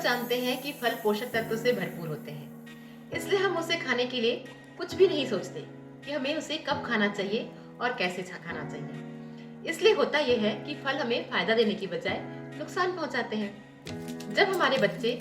सब जानते हैं कि फल पोषक तत्वों से भरपूर होते हैं, इसलिए हम उसे खाने के लिए कुछ भी नहीं सोचते कि हमें उसे कब खाना चाहिए और कैसे खाना चाहिए। इसलिए होता यह है कि फल हमें फायदा देने की बजाय नुकसान पहुंचाते हैं। जब हमारे बच्चे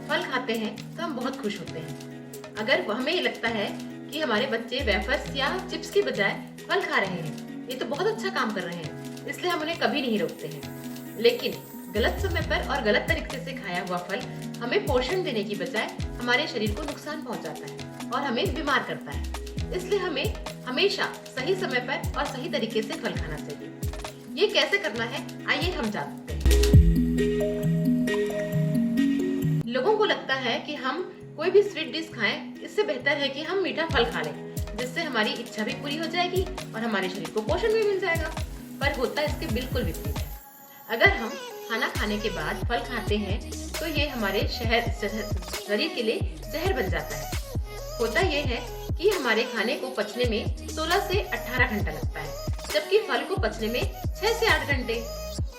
फल खाते हैं तो हम बहुत खुश होते हैं। अगर हमें लगता है कि हमारे बच्चे वेफर्स या चिप्स की बजाय फल खा रहे हैं, ये तो बहुत अच्छा काम कर रहे हैं, इसलिए हम उन्हें कभी नहीं रोकते हैं। लेकिन गलत समय पर और गलत तरीके से खाया हुआ फल हमें पोषण देने की बजाय हमारे शरीर को नुकसान पहुंचाता है और हमें बीमार करता है। इसलिए हमें हमेशा सही समय पर और सही तरीके से फल खाना चाहिए। ये कैसे करना है, आइए हम जानते हैं। लोगों को लगता है कि हम कोई भी स्वीट डिश खाएं, इससे बेहतर है कि हम मीठा फल खा लें, जिससे हमारी इच्छा भी पूरी हो जाएगी और हमारे शरीर को पोषण भी मिल जाएगा। पर होता इसके बिल्कुल विपरीत है। अगर हम खाना खाने के बाद फल खाते हैं तो ये हमारे शरीर के लिए जहर बन जाता है। होता यह है कि हमारे खाने को पचने में 16 से 18 घंटा लगता है, जबकि फल को पचने में 6 से 8 घंटे।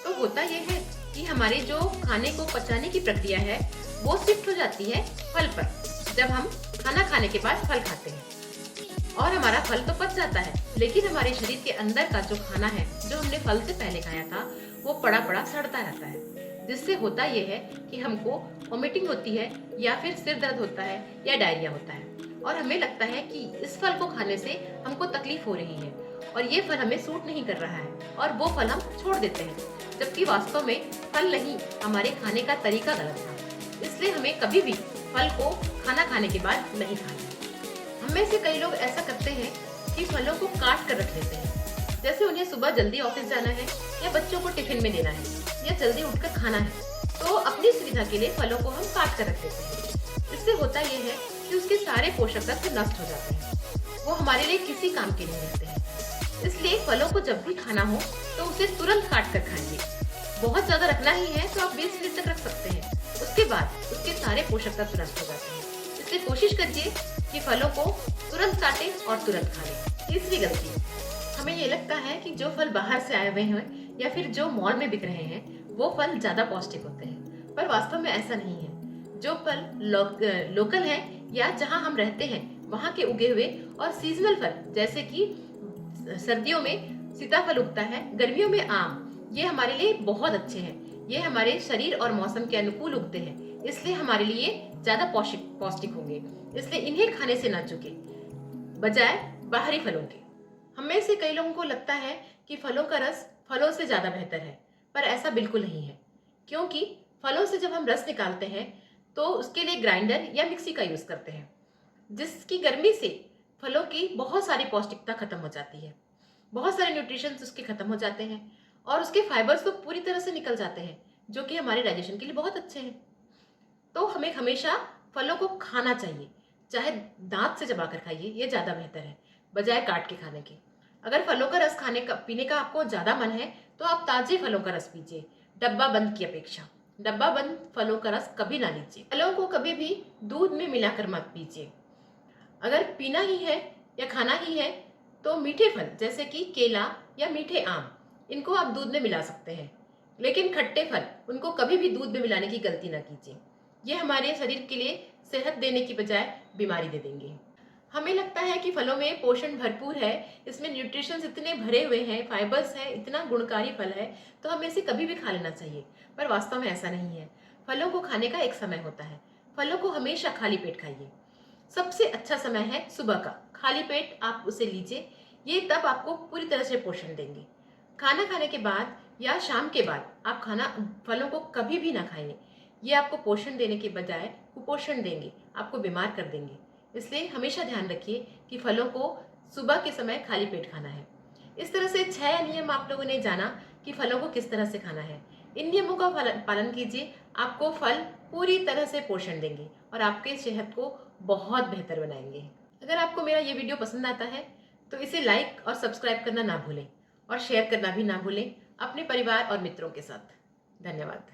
तो होता यह है कि हमारे जो खाने को पचाने की प्रक्रिया है वो शिफ्ट हो जाती है फल पर, जब हम खाना खाने के बाद फल खाते हैं। और हमारा फल तो पच जाता है, लेकिन हमारे शरीर के अंदर का जो खाना है जो हमने फल से पहले खाया था वो पड़ा पड़ा सड़ता रहता है, जिससे होता यह है कि हमको वोमिटिंग होती है या फिर सिर दर्द होता है या डायरिया होता है और हमें लगता है कि इस फल को खाने से हमको तकलीफ हो रही है और ये फल हमें सूट नहीं कर रहा है और वो फल हम छोड़ देते हैं, जबकि वास्तव में फल नहीं, हमारे खाने का तरीका गलत था। इसलिए हमें कभी भी फल को खाना खाने के बाद नहीं खाना। हम में से कई लोग ऐसा करते हैं कि फलों को काट कर रख लेते हैं, जैसे उन्हें सुबह जल्दी ऑफिस जाना है या बच्चों को टिफिन में देना है या जल्दी उठकर खाना है, तो अपनी सुविधा के लिए फलों को हम काट कर रख लेते हैं। इससे होता यह है कि उसके सारे पोषक तत्व नष्ट हो जाते हैं, वो हमारे लिए किसी काम के नहीं रहते हैं। इसलिए फलों को जब भी खाना हो तो उसे तुरंत काट कर खाइए। बहुत ज्यादा रखना ही है तो आप 20 मिनट तक रख सकते हैं, उसके बाद उसके सारे पोषक तत्व नष्ट हो जाते हैं। इसलिए कोशिश करिए कि फलों को तुरंत काटें और तुरंत खा लें। तीसरी गलती, हमें ये लगता है कि जो फल बाहर से आए हुए हैं या फिर जो मॉल में बिक रहे हैं वो फल ज्यादा पौष्टिक होते हैं, पर वास्तव में ऐसा नहीं है। जो फल लोकल है या जहां हम रहते हैं वहां के उगे हुए और सीजनल फल, जैसे कि सर्दियों में सीताफल उगता है, गर्मियों में आम, ये हमारे लिए बहुत अच्छे हैं। ये हमारे शरीर और मौसम के अनुकूल उगते हैं, इसलिए हमारे लिए ज्यादा पौष्टिक होंगे। इसलिए इन्हें खाने से ना चूके, बजाय बाहरी फलों के। हम में से कई लोगों को लगता है कि फलों का रस फलों से ज्यादा बेहतर है, पर ऐसा बिल्कुल नहीं है। क्योंकि फलों से जब हम रस निकालते हैं तो उसके लिए ग्राइंडर या मिक्सी का यूज करते हैं, जिसकी गर्मी से फलों की बहुत सारी पौष्टिकता खत्म हो जाती है, बहुत सारे न्यूट्रिशंस उसके खत्म हो जाते हैं और उसके फाइबर्स तो पूरी तरह से निकल जाते हैं, जो कि हमारे डाइजेशन के लिए बहुत अच्छे हैं। तो हमें हमेशा फलों को खाना चाहिए, चाहे दांत से चबाकर खाइए, ये ज्यादा बेहतर है बजाय काट के खाने के। अगर फलों का रस पीने का आपको ज्यादा मन है तो आप ताजे फलों का रस पीजिए, डब्बा बंद की अपेक्षा। डब्बा बंद फलों का रस कभी ना लीजिए। फलों को कभी भी दूध में मिलाकर मत पीजिए। अगर पीना ही है या खाना ही है तो मीठे फल जैसे कि केला या मीठे आम, इनको आप दूध में मिला सकते हैं, लेकिन खट्टे फल उनको कभी भी दूध में मिलाने की गलती ना कीजिए। ये हमारे शरीर के लिए सेहत देने की बजाय बीमारी दे देंगे। हमें लगता है कि फलों में पोषण भरपूर है, इसमें न्यूट्रिशंस इतने भरे हुए हैं, फाइबर्स है, इतना गुणकारी फल है, तो हमें इसे कभी भी खा लेना चाहिए, पर वास्तव में ऐसा नहीं है। फलों को खाने का एक समय होता है। फलों को हमेशा खाली पेट खाइए। सबसे अच्छा समय है सुबह का, खाली पेट आप उसे लीजिए, ये तब आपको पूरी तरह से पोषण देंगे। खाना खाने के बाद या शाम के बाद आप फलों को कभी भी ना खाइए, ये आपको पोषण देने के बजाय कुपोषण देंगे, आपको बीमार कर देंगे। इसलिए हमेशा ध्यान रखिए कि फलों को सुबह के समय खाली पेट खाना है। इस तरह से 6 नियम आप लोगों ने जाना कि फलों को किस तरह से खाना है। इन नियमों का पालन कीजिए, आपको फल पूरी तरह से पोषण देंगे और आपके सेहत को बहुत बेहतर बनाएंगे। अगर आपको मेरा ये वीडियो पसंद आता है तो इसे लाइक और सब्सक्राइब करना ना भूलें और शेयर करना भी ना भूलें अपने परिवार और मित्रों के साथ। धन्यवाद।